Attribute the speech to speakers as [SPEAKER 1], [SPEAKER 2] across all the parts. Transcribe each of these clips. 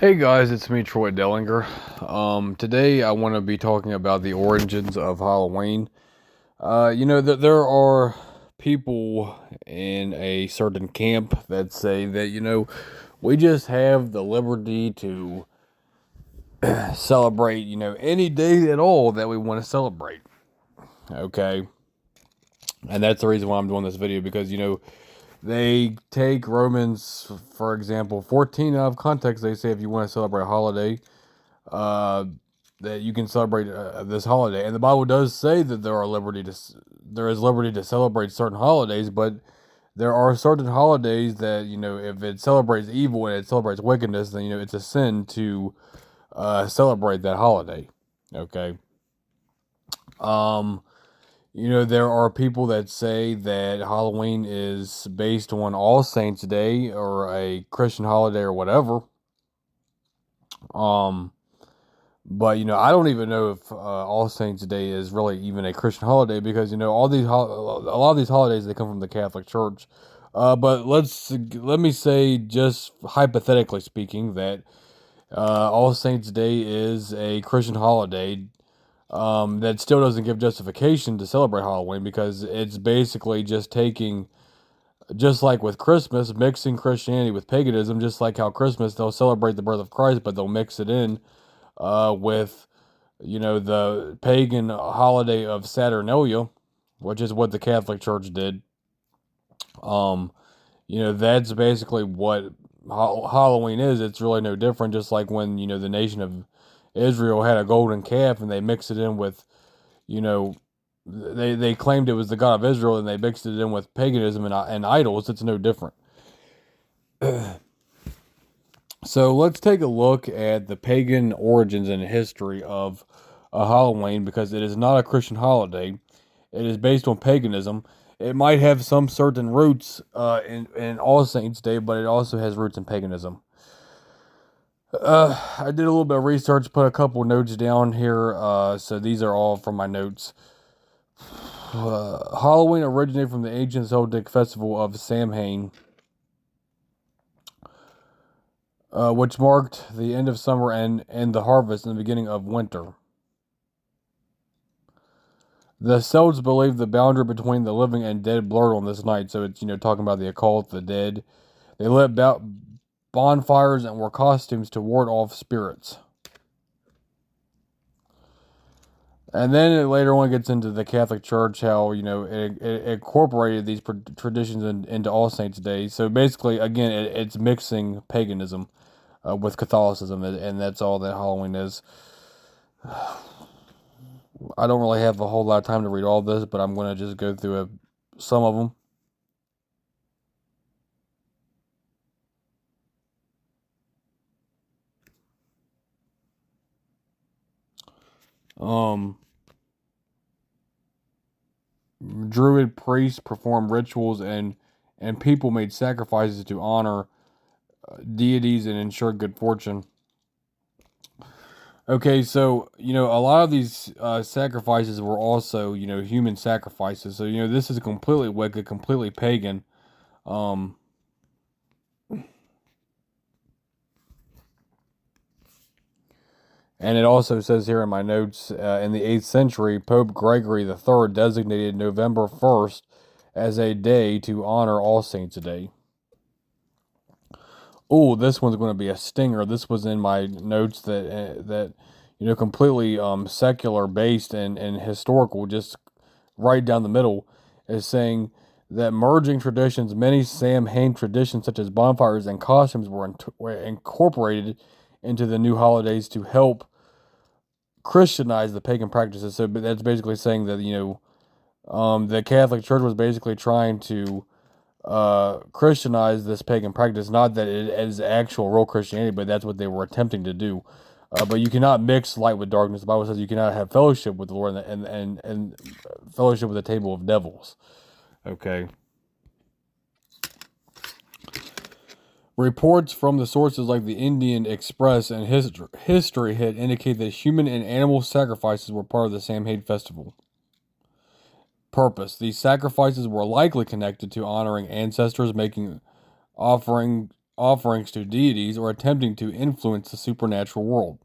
[SPEAKER 1] Hey guys, it's me, Troy Dellinger. Today I want to be talking about the origins of Halloween. There are people in a certain camp that say that, we just have the liberty to celebrate, any day at all that we want to celebrate. Okay. And that's the reason why I'm doing this video because, they take Romans, for example, 14 out of context. They say if you want to celebrate a holiday, uh, that you can celebrate this holiday. And the Bible does say that there is liberty to celebrate certain holidays, but there are certain holidays that if it celebrates evil and it celebrates wickedness, then it's a sin to celebrate that holiday. Okay. Um. There are people that say that Halloween is based on All Saints Day or a Christian holiday or whatever. Um, But I don't even know if All Saints Day is really even a Christian holiday because a lot of these holidays they come from the Catholic Church. But let me say, just hypothetically speaking, that All Saints Day is a Christian holiday. That still doesn't give justification to celebrate Halloween because it's basically just like with Christmas, mixing Christianity with paganism. Just like how Christmas they'll celebrate the birth of Christ, but they'll mix it in with the pagan holiday of Saturnalia, which is what the Catholic Church did. Um, that's basically what Halloween is. It's really no different. Just like when the nation of Israel had a golden calf and they mixed it in with you know they claimed it was the God of Israel and they mixed it in with paganism and idols. It's no different. So let's take a look at the pagan origins and history of Halloween because it is not a Christian holiday. It is based on paganism. It might have some certain roots in All Saints' Day, but it also has roots in paganism. I did a little bit of research, put a couple notes down here. So these are all from my notes. Halloween originated from the ancient Celtic festival of Samhain, which marked the end of summer and the harvest and the beginning of winter. The Celts believed the boundary between the living and dead blurred on this night, so it's talking about the occult, the dead. They lit bonfires and wore costumes to ward off spirits. And then it later on gets into the Catholic Church, how it incorporated these traditions into All Saints' Day. So basically, again, it's mixing paganism with Catholicism, and that's all that Halloween is. I don't really have a whole lot of time to read all this, but I'm going to just go through some of them. Um, Druid priests performed rituals and people made sacrifices to honor deities and ensure good fortune. Okay, so a lot of these sacrifices were also human sacrifices. So this is completely wicked, completely pagan. Um, and it also says here in my notes, in the 8th century, Pope Gregory III designated November 1st as a day to honor All Saints' Day. Oh, this one's going to be a stinger. This was in my notes that completely secular based and historical, just right down the middle, is saying that merging traditions, many Samhain traditions such as bonfires and costumes were incorporated into the new holidays to help Christianize the pagan practices. So that's basically saying that the Catholic Church was basically trying to Christianize this pagan practice. Not that it is actual real Christianity, but that's what they were attempting to do. But you cannot mix light with darkness. The Bible says you cannot have fellowship with the Lord and fellowship with the table of devils. Okay. Reports from the sources like the Indian Express and history had indicated that human and animal sacrifices were part of the Samhain festival. Purpose. These sacrifices were likely connected to honoring ancestors, making offering offerings to deities or attempting to influence the supernatural world.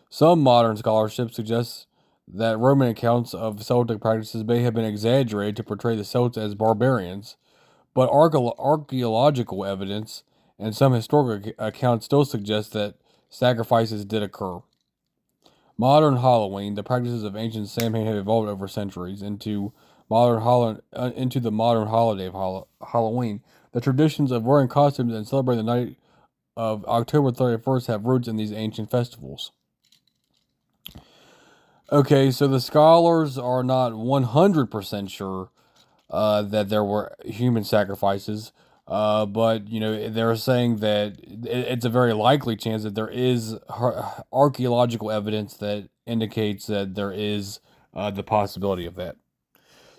[SPEAKER 1] Some modern scholarship suggests that Roman accounts of Celtic practices may have been exaggerated to portray the Celts as barbarians, but archaeological evidence and some historical accounts still suggest that sacrifices did occur. Modern Halloween, the practices of ancient Samhain have evolved over centuries into the modern holiday of Halloween. The traditions of wearing costumes and celebrating the night of October 31st have roots in these ancient festivals. Okay, so the scholars are not 100% sure that there were human sacrifices, but they're saying that it's a very likely chance that there is archaeological evidence that indicates that there is the possibility of that.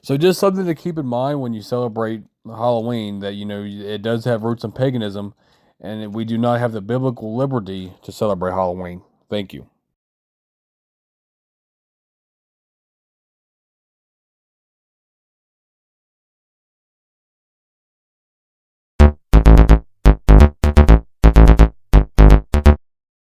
[SPEAKER 1] So just something to keep in mind when you celebrate Halloween, that it does have roots in paganism, and we do not have the biblical liberty to celebrate Halloween. Thank you.